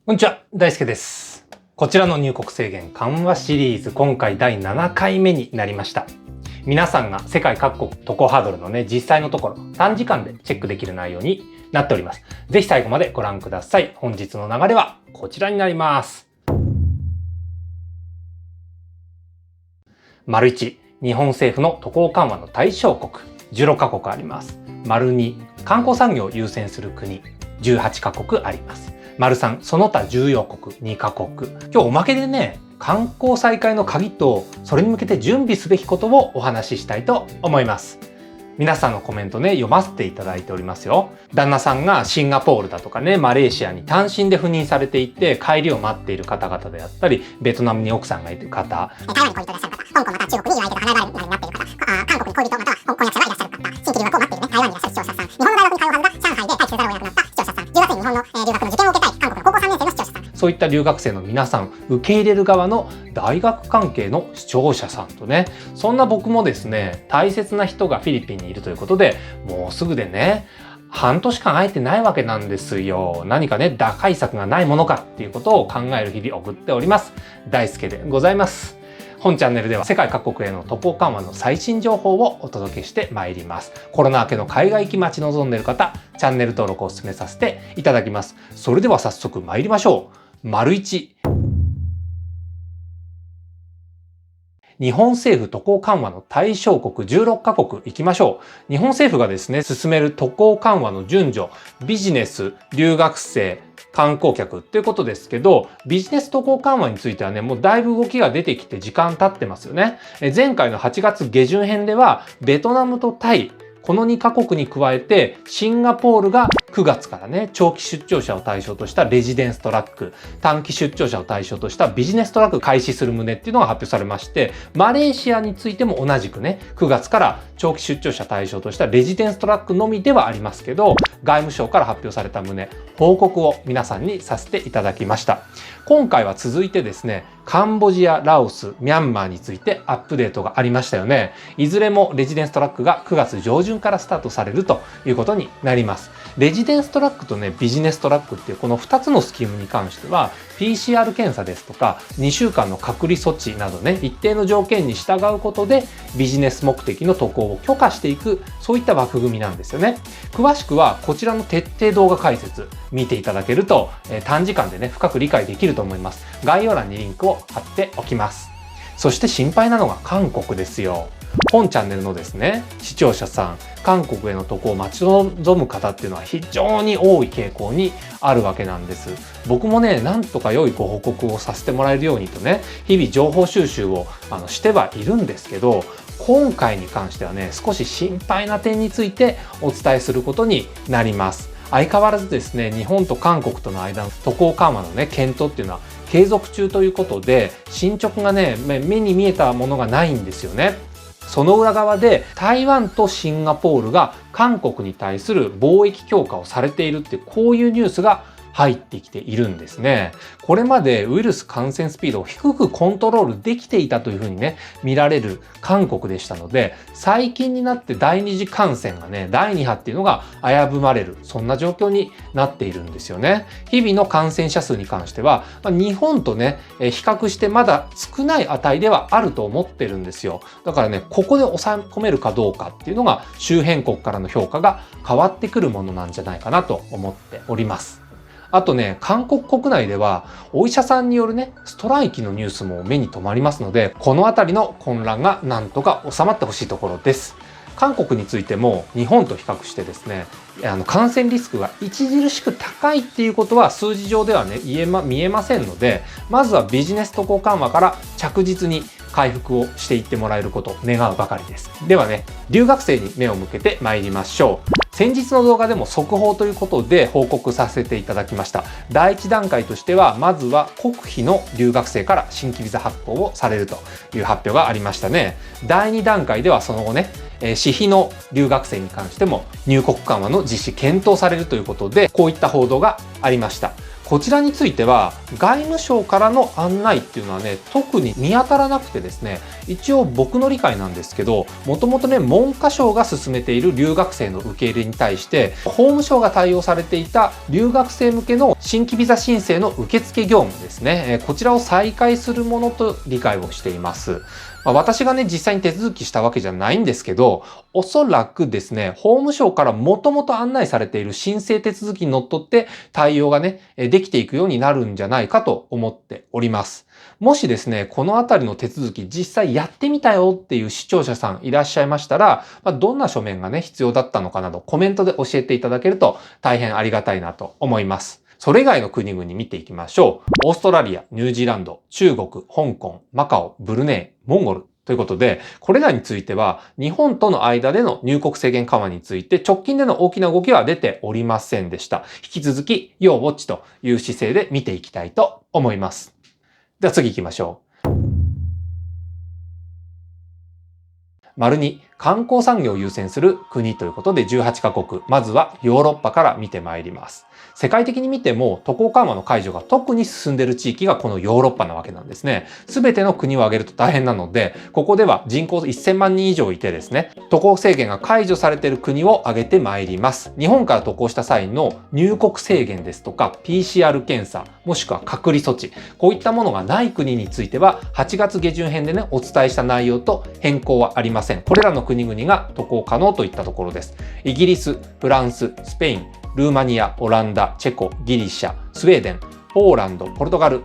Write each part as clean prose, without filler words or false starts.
こんにちは、大輔です。こちらの入国制限緩和シリーズ、今回第7回目になりました。皆さんが世界各国渡航ハードルのね、実際のところ短時間でチェックできる内容になっております。ぜひ最後までご覧ください。本日の流れはこちらになります。丸1、日本政府の渡航緩和の対象国16カ国あります。丸2、観光産業を優先する国18カ国あります。丸3、その他重要国2カ国。今日おまけでね、観光再開の鍵とそれに向けて準備すべきことをお話ししたいと思います。皆さんのコメントね、読ませていただいておりますよ。旦那さんがシンガポールだとかね、マレーシアに単身で赴任されていて帰りを待っている方々であったり、ベトナムに奥さんがいる方、台湾に恋人いらっしゃる方、香港また中国に相手が離れ離れになっている方、韓国に恋人または婚約者がいらっしゃる方、新規留学を待っているね、台湾にいらっしゃる視聴者さん、日本の大学に通うはずが上海で待機せざるを得なくなった視聴者さん、10月に日本の留学の受験を受けたい韓国の高校3年生の視聴者さん、そういった留学生の皆さん、受け入れる側の大学関係の視聴者さんとね、そんな僕もですね、大切な人がフィリピンにいるということで、もうすぐでね、半年間会えてないわけなんですよ。何かね、打開策がないものかっていうことを考える日々を送っております。大輔でございます。本チャンネルでは世界各国への渡航緩和の最新情報をお届けしてまいります。コロナ明けの海外行き待ち望んでいる方、チャンネル登録をお勧めさせていただきます。それでは早速参りましょう。丸1。日本政府渡航緩和の対象国16カ国行きましょう。日本政府がですね、進める渡航緩和の順序、ビジネス、留学生、観光客っていうことですけど、ビジネス渡航緩和についてはね、もうだいぶ動きが出てきて時間経ってますよね。前回の8月下旬編では、ベトナムとタイ、この2カ国に加えて、シンガポールが9月からね、長期出張者を対象としたレジデンストラック、短期出張者を対象としたビジネストラック開始する旨っていうのが発表されまして、マレーシアについても同じくね、9月から長期出張者対象としたレジデンストラックのみではありますけど、外務省から発表された旨、報告を皆さんにさせていただきました。今回は続いてですね、カンボジア、ラオス、ミャンマーについてアップデートがありましたよね。いずれもレジデンストラックが9月上旬からスタートされるということになります。レジデンストラックとね、ビジネストラックっていうこの2つのスキームに関しては、PCR 検査ですとか、2週間の隔離措置などね、一定の条件に従うことで、ビジネス目的の渡航を許可していく、そういった枠組みなんですよね。詳しくは、こちらの徹底動画解説、見ていただけると、短時間でね、深く理解できると思います。概要欄にリンクを貼っておきます。そして心配なのが韓国ですよ。本チャンネルのですね、視聴者さん、韓国への渡航を待ち望む方っていうのは非常に多い傾向にあるわけなんです。僕もね、なんとか良いご報告をさせてもらえるようにとね、日々情報収集をしてはいるんですけど、今回に関してはね、少し心配な点についてお伝えすることになります。相変わらずですね、日本と韓国との間の渡航緩和のね、検討っていうのは継続中ということで、進捗がね、目に見えたものがないんですよね。その裏側で台湾とシンガポールが韓国に対する貿易強化をされているってこういうニュースが入ってきているんですね。これまでウイルス感染スピードを低くコントロールできていたというふうにね、見られる韓国でしたので、最近になって第二次感染がね、第2波っていうのが危ぶまれる、そんな状況になっているんですよね。日々の感染者数に関しては、日本とね、比較してまだ少ない値ではあると思ってるんですよ。だからね、ここで抑え込めるかどうかっていうのが周辺国からの評価が変わってくるものなんじゃないかなと思っております。あとね、韓国国内ではお医者さんによるね、ストライキのニュースも目に留まりますので、このあたりの混乱がなんとか収まってほしいところです。韓国についても日本と比較してですね、感染リスクが著しく高いっていうことは数字上ではね、見えませんので、まずはビジネス渡航緩和から着実に回復をしていってもらえることを願うばかりです。ではね、留学生に目を向けて参りましょう。先日の動画でも速報ということで報告させていただきました。第1段階としては、まずは国費の留学生から新規ビザ発行をされるという発表がありましたね。第2段階ではその後ね、私費の留学生に関しても入国緩和の実施検討されるということで、こういった報道がありました。こちらについては外務省からの案内っていうのはね、特に見当たらなくてですね、一応僕の理解なんですけど、もともとね、文科省が進めている留学生の受け入れに対して、法務省が対応されていた留学生向けの新規ビザ申請の受付業務ですね、こちらを再開するものと理解をしています。私がね、実際に手続きしたわけじゃないんですけど、おそらくですね、法務省からもともと案内されている申請手続きにのっとって対応がね、できていくようになるんじゃないかと思っております。もしですね、このあたりの手続き実際やってみたよっていう視聴者さんいらっしゃいましたら、どんな書面がね、必要だったのかなどコメントで教えていただけると大変ありがたいなと思います。それ以外の国々見ていきましょう。オーストラリア、ニュージーランド、中国、香港、マカオ、ブルネイ、モンゴルということで、これらについては日本との間での入国制限緩和について直近での大きな動きは出ておりませんでした。引き続き要ウォッチという姿勢で見ていきたいと思います。では次行きましょう。丸2、観光産業を優先する国ということで18カ国。まずはヨーロッパから見てまいります。世界的に見ても渡航緩和の解除が特に進んでいる地域がこのヨーロッパなわけなんですね。すべての国を挙げると大変なので、ここでは人口1000万人以上いてですね、渡航制限が解除されている国を挙げてまいります。日本から渡航した際の入国制限ですとか PCR 検査、もしくは隔離措置、こういったものがない国については8月下旬編でね、お伝えした内容と変更はありません。これらの国々が渡航可能といったところです。イギリス、フランス、スペイン、ルーマニア、オランダ、チェコ、ギリシャ、スウェーデン、ポーランド、ポルトガル、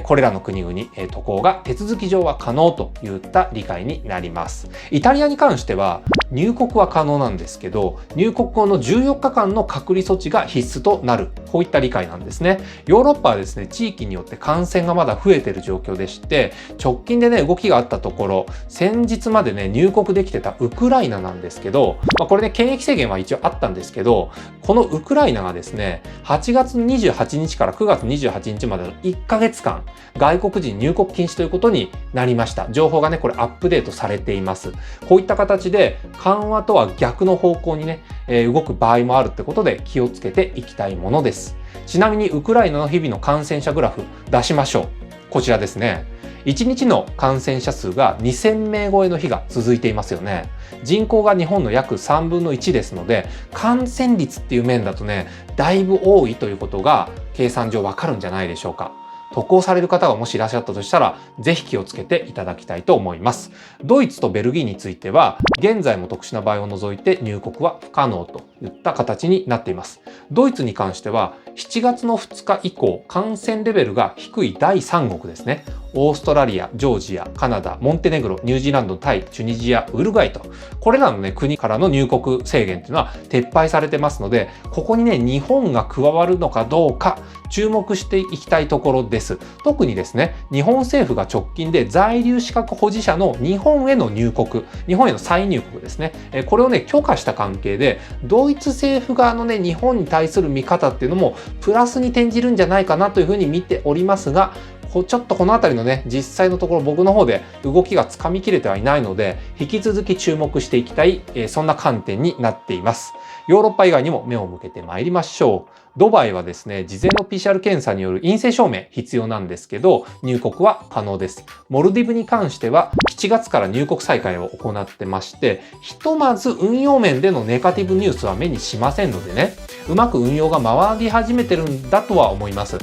これらの国々、渡航が手続き上は可能といった理解になります。イタリアに関しては入国は可能なんですけど、入国後の14日間の隔離措置が必須となる。こういった理解なんですね。ヨーロッパはですね、地域によって感染がまだ増えている状況でして、直近でね、動きがあったところ、先日までね、入国できてたウクライナなんですけど、これね、検疫制限は一応あったんですけど、このウクライナがですね、8月28日から9月28日までの1ヶ月間、外国人入国禁止ということになりました。情報がね、これアップデートされています。こういった形で緩和とは逆の方向にね、動く場合もあるってことで気をつけていきたいものです。ちなみにウクライナの日々の感染者グラフ出しましょう。こちらですね。1日の感染者数が2000名超えの日が続いていますよね。人口が日本の約3分の1ですので、感染率っていう面だとね、だいぶ多いということが計算上わかるんじゃないでしょうか。渡航される方がもしいらっしゃったとしたら、ぜひ気をつけていただきたいと思います。ドイツとベルギーについては、現在も特殊な場合を除いて入国は不可能といった形になっています。ドイツに関しては、7月の2日以降、感染レベルが低い第3国ですね。オーストラリア、ジョージア、カナダ、モンテネグロ、ニュージーランド、タイ、チュニジア、ウルグアイと、これらのね、国からの入国制限っていうのは撤廃されてますので、ここにね、日本が加わるのかどうか、注目していきたいところです。特にですね、日本政府が直近で在留資格保持者の日本への入国、日本への再入国ですね、これをね、許可した関係で、ドイツ政府側のね、日本に対する見方っていうのもプラスに転じるんじゃないかなというふうに見ておりますが、ちょっとこのあたりのね、実際のところ僕の方で動きがつかみきれてはいないので、引き続き注目していきたい、そんな観点になっています。ヨーロッパ以外にも目を向けてまいりましょう。ドバイはですね、事前の PCR 検査による陰性証明必要なんですけど、入国は可能です。モルディブに関しては、7月から入国再開を行ってまして、ひとまず運用面でのネガティブニュースは目にしませんのでね、うまく運用が回り始めてるんだとは思います。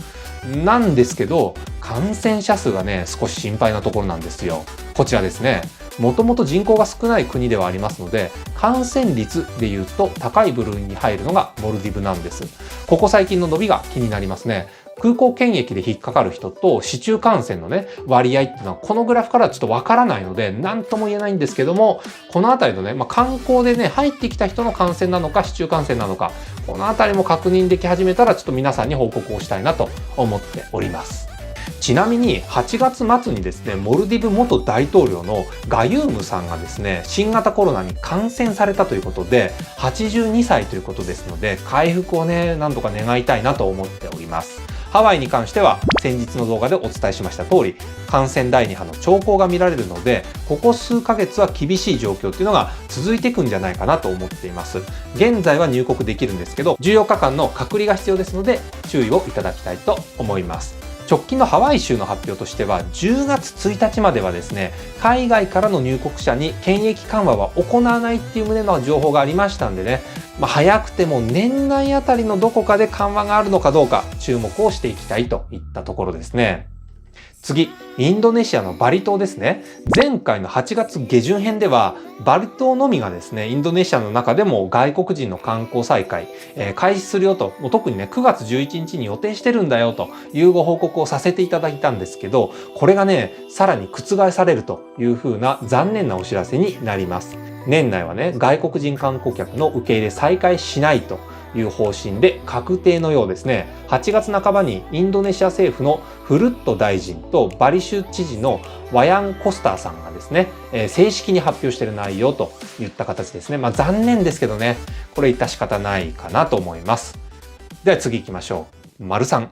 なんですけど、感染者数がね、少し心配なところなんですよ。こちらですね。もともと人口が少ない国ではありますので、感染率でいうと高い部類に入るのがモルディブなんです。ここ最近の伸びが気になりますね。空港検疫で引っかかる人と市中感染のね、割合っていうのはこのグラフからはちょっとわからないので、何とも言えないんですけども、このあたりのね、観光でね、入ってきた人の感染なのか、市中感染なのか、このあたりも確認でき始めたら、ちょっと皆さんに報告をしたいなと思っております。ちなみに8月末にですね、モルディブ元大統領のガユームさんがですね、新型コロナに感染されたということで、82歳ということですので、回復をね、何とか願いたいなと思っております。ハワイに関しては先日の動画でお伝えしました通り、感染第2波の兆候が見られるので、ここ数ヶ月は厳しい状況っていうのが続いていくんじゃないかなと思っています。現在は入国できるんですけど、14日間の隔離が必要ですので注意をいただきたいと思います。直近のハワイ州の発表としては10月1日まではですね、海外からの入国者に検疫緩和は行わないっていう旨の情報がありましたんでね、早くても年内あたりのどこかで緩和があるのかどうか注目をしていきたいといったところですね。次、インドネシアのバリ島ですね。前回の8月下旬編では、バリ島のみがですね、インドネシアの中でも外国人の観光再開、開始するよと、特にね、9月11日に予定してるんだよというご報告をさせていただいたんですけど、これがね、さらに覆されるというふうな残念なお知らせになります。年内はね、外国人観光客の受け入れ再開しないという方針で確定のようですね。8月半ばにインドネシア政府のフルット大臣とバリ州知事のワヤン・コスターさんがですね、正式に発表している内容といった形ですね。残念ですけどね、これ致し方ないかなと思います。では次行きましょう。丸3。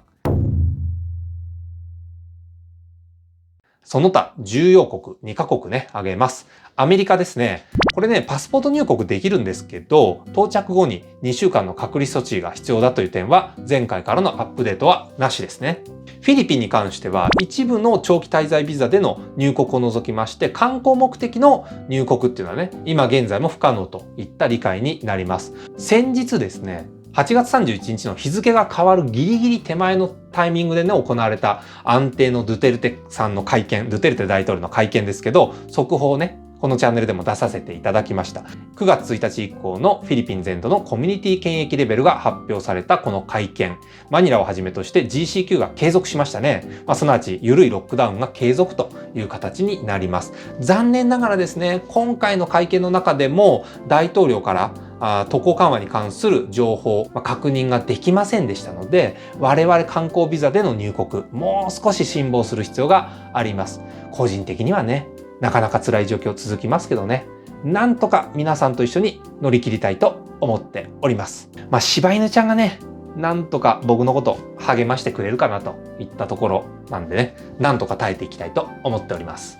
その他重要国2カ国ね、挙げます。アメリカですね。これね、パスポート入国できるんですけど、到着後に2週間の隔離措置が必要だという点は、前回からのアップデートはなしですね。フィリピンに関しては、一部の長期滞在ビザでの入国を除きまして、観光目的の入国っていうのはね、今現在も不可能といった理解になります。先日ですね、8月31日の日付が変わるギリギリ手前のタイミングでね、行われた安定のドゥテルテさんの会見、ドゥテルテ大統領の会見ですけど、速報をね、このチャンネルでも出させていただきました。9月1日以降のフィリピン全土のコミュニティ検疫レベルが発表されたこの会見。マニラをはじめとして GCQ が継続しましたね。すなわち緩いロックダウンが継続という形になります。残念ながらですね、今回の会見の中でも大統領から渡航緩和に関する情報、確認ができませんでしたので、我々観光ビザでの入国、もう少し辛抱する必要があります。個人的にはね、なかなか辛い状況続きますけどね、なんとか皆さんと一緒に乗り切りたいと思っております。柴犬ちゃんがね、なんとか僕のこと励ましてくれるかなといったところなんでね、なんとか耐えていきたいと思っております。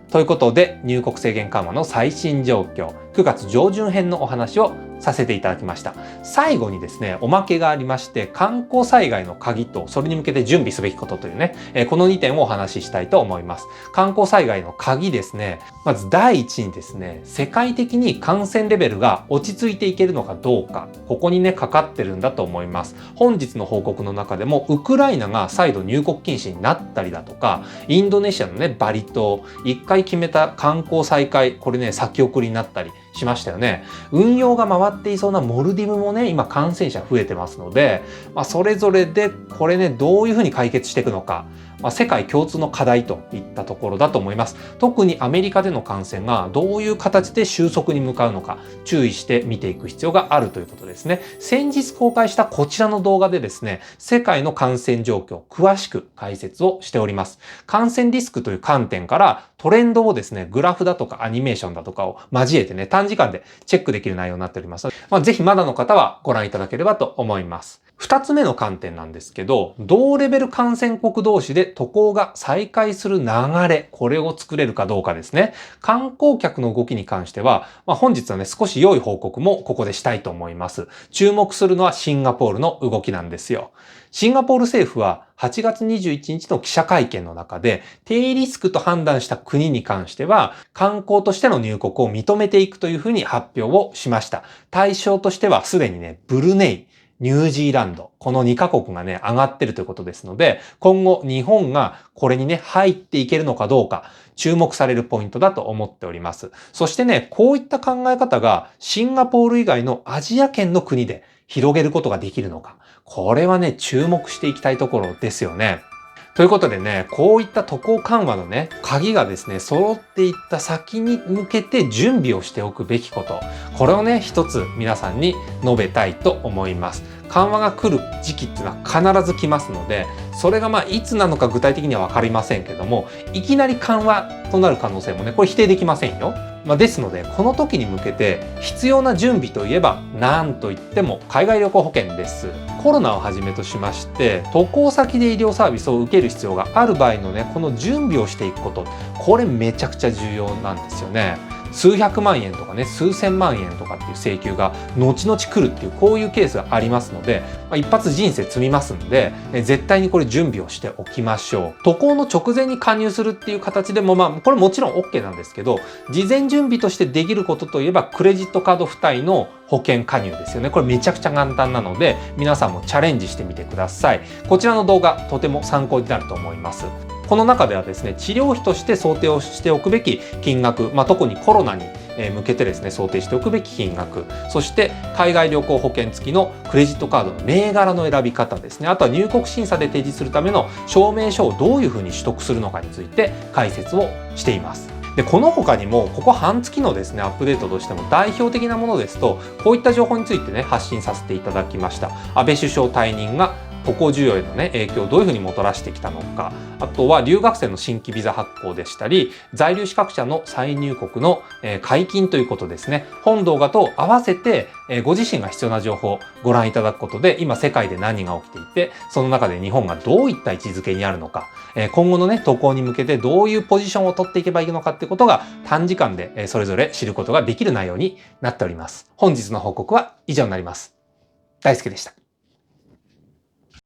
ということで、入国制限緩和の最新状況、9月上旬編のお話をさせていただきました。最後にですね、おまけがありまして、観光災害の鍵とそれに向けて準備すべきことというね、この2点をお話ししたいと思います。観光災害の鍵ですね、まず第一にですね、世界的に感染レベルが落ち着いていけるのかどうか、ここにね、かかってるんだと思います。本日の報告の中でも、ウクライナが再度入国禁止になったりだとか、インドネシアのね、バリ島、1回決めた観光再開、これね、先送りになったりしましたよね。運用が回っていそうなモルディブもね、今感染者増えてますので、それぞれでこれね、どういうふうに解決していくのか、世界共通の課題といったところだと思います。特にアメリカでの感染がどういう形で収束に向かうのか注意して見ていく必要があるということですね。先日公開したこちらの動画でですね、世界の感染状況を詳しく解説をしております。感染リスクという観点からトレンドをですね、グラフだとかアニメーションだとかを交えてね、短時間でチェックできる内容になっております。ぜひまだの方はご覧いただければと思います。二つ目の観点なんですけど、同レベル感染国同士で渡航が再開する流れ、これを作れるかどうかですね。観光客の動きに関しては、本日はね、少し良い報告もここでしたいと思います。注目するのはシンガポールの動きなんですよ。シンガポール政府は8月21日の記者会見の中で、低リスクと判断した国に関しては、観光としての入国を認めていくというふうに発表をしました。対象としてはすでにね、ブルネイ、ニュージーランド、この2カ国がね、上がってるということですので、今後日本がこれにね、入っていけるのかどうか、注目されるポイントだと思っております。そしてね、こういった考え方がシンガポール以外のアジア圏の国で広げることができるのか、これはね、注目していきたいところですよね。ということでね、こういった渡航緩和のね、鍵がですね、揃っていった先に向けて準備をしておくべきこと。これをね、一つ皆さんに述べたいと思います。緩和が来る時期っていうのは必ず来ますので、それがいつなのか具体的には分かりませんけども、いきなり緩和となる可能性もね、これ否定できませんよ。ですので、この時に向けて必要な準備といえば、なんといっても海外旅行保険です。コロナをはじめとしまして、渡航先で医療サービスを受ける必要がある場合のね、この準備をしていくこと、これめちゃくちゃ重要なんですよね。数百万円とかね、数千万円とかっていう請求が後々来るっていう、こういうケースがありますので、一発人生積みますんで、絶対にこれ準備をしておきましょう。渡航の直前に加入するっていう形でも、これもちろん OK なんですけど、事前準備としてできることといえば、クレジットカード付帯の保険加入ですよね。これめちゃくちゃ簡単なので、皆さんもチャレンジしてみてください。こちらの動画、とても参考になると思います。この中ではですね、治療費として想定をしておくべき金額、特にコロナに向けてですね、想定しておくべき金額、そして海外旅行保険付きのクレジットカードの銘柄の選び方ですね、あとは入国審査で提示するための証明書をどういうふうに取得するのかについて解説をしています。で、この他にも、ここ半月のですね、アップデートとしても代表的なものですと、こういった情報についてね、発信させていただきました。安倍首相退任が渡航需要へのね、影響をどういうふうにもたらしてきたのか、あとは留学生の新規ビザ発行でしたり、在留資格者の再入国の解禁ということですね。本動画と合わせてご自身が必要な情報をご覧いただくことで、今世界で何が起きていて、その中で日本がどういった位置づけにあるのか、今後のね、渡航に向けてどういうポジションを取っていけばいいのかってことが短時間でそれぞれ知ることができる内容になっております。本日の報告は以上になります。大輔でした。